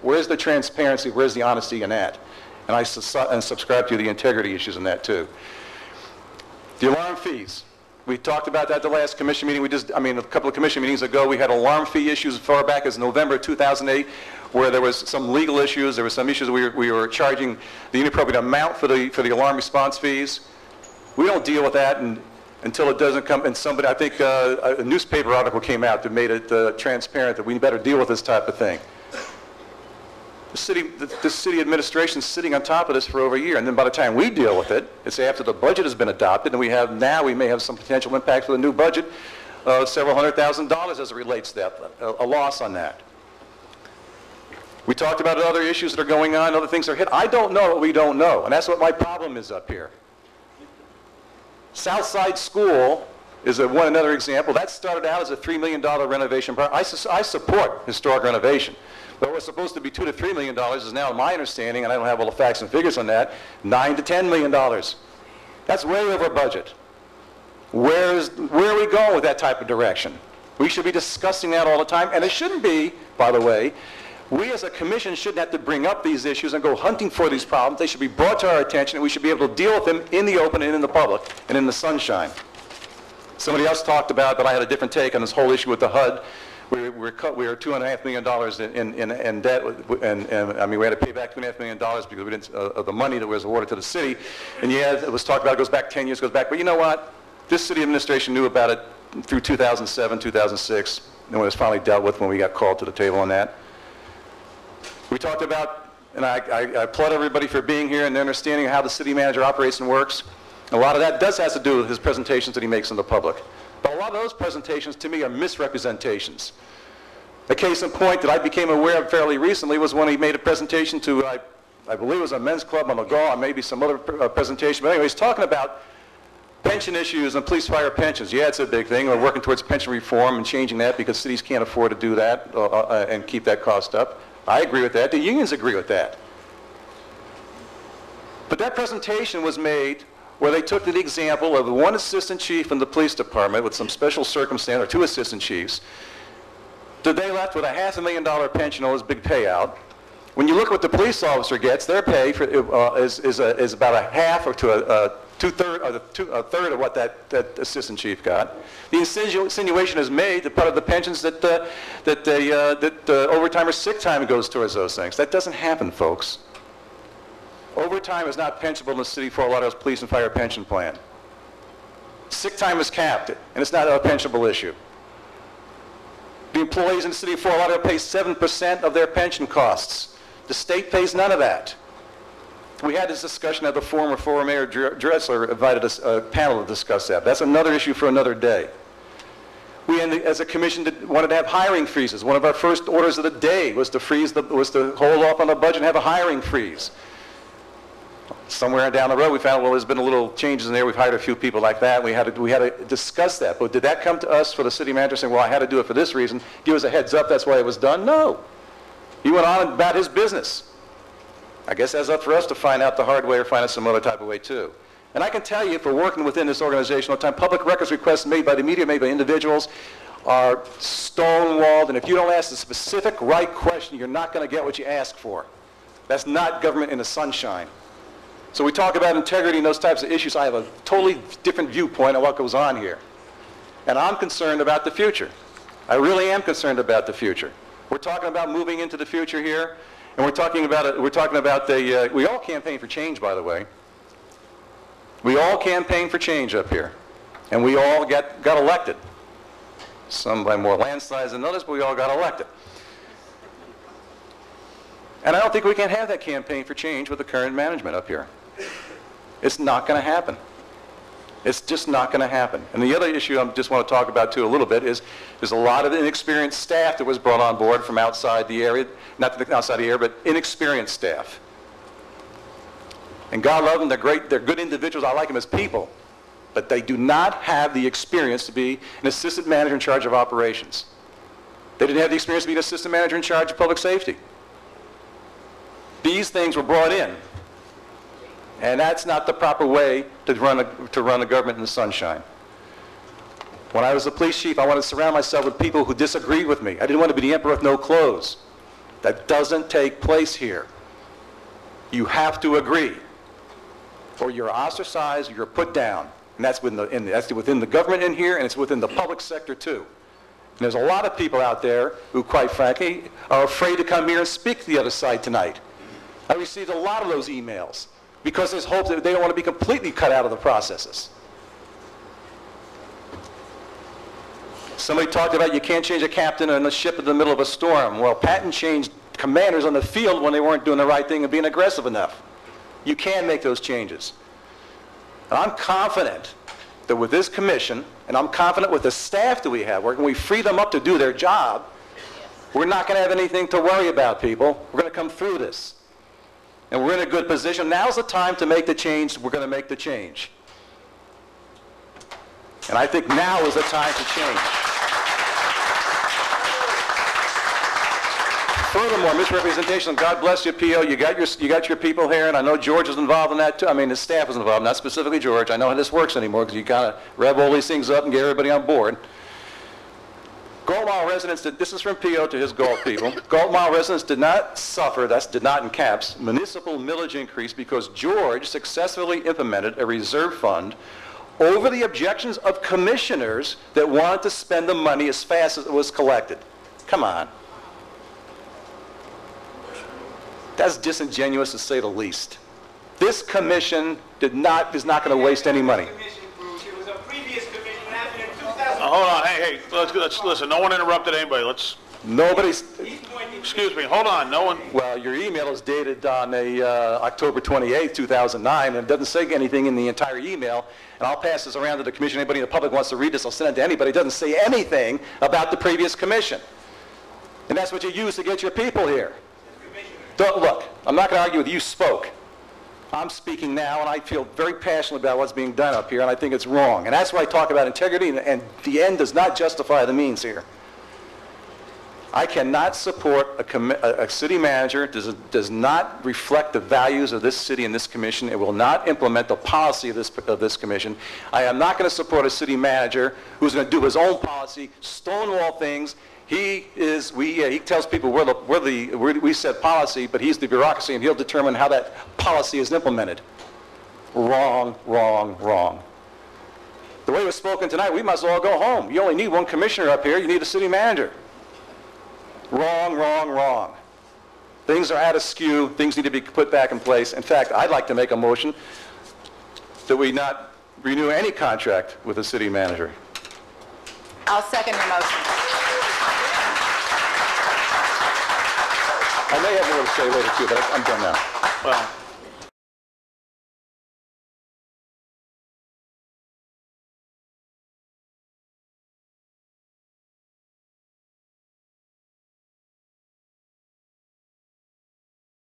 Where's the transparency? Where's the honesty in that? And I subscribe to the integrity issues in that too. The alarm fees. We talked about that at the last commission meeting. A couple of commission meetings ago, we had alarm fee issues as far back as November 2008, where there was some legal issues. There were some issues we were charging the inappropriate amount for the alarm response fees. We don't deal with that until it doesn't come. And somebody, I think a newspaper article came out that made it transparent that we better deal with this type of thing. The city administration is sitting on top of this for over a year, and then by the time we deal with it, it's after the budget has been adopted, and we may have some potential impact for the new budget, several $100,000 as it relates to that, a loss on that. We talked about other issues that are going on, other things that are hit. I don't know what we don't know, and that's what my problem is up here. Southside School is another example. That started out as a $3 million renovation project. I support historic renovation. But what was supposed to be $2 to $3 million is now, my understanding, and I don't have all the facts and figures on that, $9 to $10 million. That's way over budget. Where are we going with that type of direction? We should be discussing that all the time, and it shouldn't be, by the way, we as a commission shouldn't have to bring up these issues and go hunting for these problems. They should be brought to our attention, and we should be able to deal with them in the open and in the public and in the sunshine. Somebody else talked about, but I had a different take on this whole issue with the HUD. We were $2.5 million in debt, and I mean we had to pay back $2.5 million because we didn't of the money that was awarded to the city. And yeah, it was talked about. It goes back 10 years, goes back. But you know what? This city administration knew about it through 2007, 2006, and when it was finally dealt with when we got called to the table on that. We talked about, and I applaud everybody for being here and understanding how the city manager operates and works. And a lot of that has to do with his presentations that he makes in the public. But a lot of those presentations, to me, are misrepresentations. A case in point that I became aware of fairly recently was when he made a presentation to, I believe it was a men's club on the Gaul, or maybe some other presentation. But anyway, he's talking about pension issues and police fire pensions. Yeah, it's a big thing. We're working towards pension reform and changing that because cities can't afford to do that and keep that cost up. I agree with that. The unions agree with that. But that presentation was made where they took the example of one assistant chief in the police department with some special circumstance, or two assistant chiefs, that they left with a $500,000 pension on his big payout. When you look at what the police officer gets, their pay is about a half or to a third of what that assistant chief got. The insinuation is made that part of the pensions that overtime or sick time goes towards those things. That doesn't happen, folks. Overtime is not pensionable in the city of Fort Lauderdale's police and fire pension plan. Sick time is capped, and it's not a pensionable issue. The employees in the city of Fort Lauderdale pay 7% of their pension costs. The state pays none of that. We had this discussion at the former Mayor Gretsas invited a panel to discuss that. That's another issue for another day. We, as a commission, wanted to have hiring freezes. One of our first orders of the day was to hold off on the budget and have a hiring freeze. Somewhere down the road, we found, well, there's been a little changes in there. We've hired a few people like that. We had to discuss that. But did that come to us for the city manager saying, well, I had to do it for this reason? Give us a heads up, that's why it was done? No. He went on about his business. I guess that's up for us to find out the hard way or find out some other type of way too. And I can tell you, if we're working within this organization all the time, public records requests made by the media, made by individuals, are stonewalled. And if you don't ask the specific right question, you're not going to get what you ask for. That's not government in the sunshine. So we talk about integrity and those types of issues. I have a totally different viewpoint on what goes on here. And I'm concerned about the future. I really am concerned about the future. We're talking about moving into the future here, and we're talking about we all campaign for change, by the way. We all campaign for change up here, and we all got elected. Some by more landslides than others, but we all got elected. And I don't think we can have that campaign for change with the current management up here. It's not going to happen. It's just not going to happen. And the other issue I just want to talk about too a little bit is there's a lot of inexperienced staff that was brought on board from outside the area, not outside the area, but inexperienced staff. And God love them, they're great, they're good individuals, I like them as people, but they do not have the experience to be an assistant manager in charge of operations. They didn't have the experience to be an assistant manager in charge of public safety. These things were brought in. And that's not the proper way to run a government in the sunshine. When I was a police chief, I wanted to surround myself with people who disagreed with me. I didn't want to be the emperor with no clothes. That doesn't take place here. You have to agree, or you're ostracized, you're put down. And that's within the government in here, and it's within the public sector too. And there's a lot of people out there who, quite frankly, are afraid to come here and speak to the other side tonight. I received a lot of those emails because there's hope that they don't want to be completely cut out of the processes. Somebody talked about you can't change a captain on a ship in the middle of a storm. Well, Patton changed commanders on the field when they weren't doing the right thing and being aggressive enough. You can make those changes. And I'm confident that with this commission, and I'm confident with the staff that we have, when we free them up to do their job, we're not going to have anything to worry about, people. We're going to come through this. And we're in a good position. Now's the time to make the change. We're going to make the change. And I think now is the time to change. Furthermore, misrepresentation, God bless you, P.O. You got your people here, and I know George is involved in that too. I mean, the staff is involved, not specifically George. I know how this works anymore because you kind of rev all these things up and get everybody on board. Galt Mile residents, this is from P.O. to his Galt people. Galt Mile residents did not suffer, that's did not in caps, municipal millage increase because George successfully implemented a reserve fund over the objections of commissioners that wanted to spend the money as fast as it was collected. Come on. That's disingenuous to say the least. This commission is not going to waste any money. Hold on, hey, let's listen. No one interrupted anybody. Excuse me, hold on, no one. Well, your email is dated on October 28, 2009, and it doesn't say anything in the entire email. And I'll pass this around to the commission. Anybody in the public wants to read this, I'll send it to anybody. It doesn't say anything about the previous commission. And that's what you use to get your people here. Look, I'm not going to argue with you spoke. I'm speaking now, and I feel very passionately about what's being done up here, and I think it's wrong. And that's why I talk about integrity, and the end does not justify the means here. I cannot support a city manager that does not reflect the values of this city and this commission. It will not implement the policy of this commission. I am not going to support a city manager who's going to do his own policy, stonewall things. He tells people we set policy, but he's the bureaucracy, and he'll determine how that policy is implemented. Wrong, wrong, wrong. The way it was spoken tonight, we might as well go home. You only need one commissioner up here. You need a city manager. Wrong, wrong, wrong. Things are out of skew. Things need to be put back in place. In fact, I'd like to make a motion that we not renew any contract with the city manager. I'll second your motion. I may have more to say later too, but I'm done now. Well,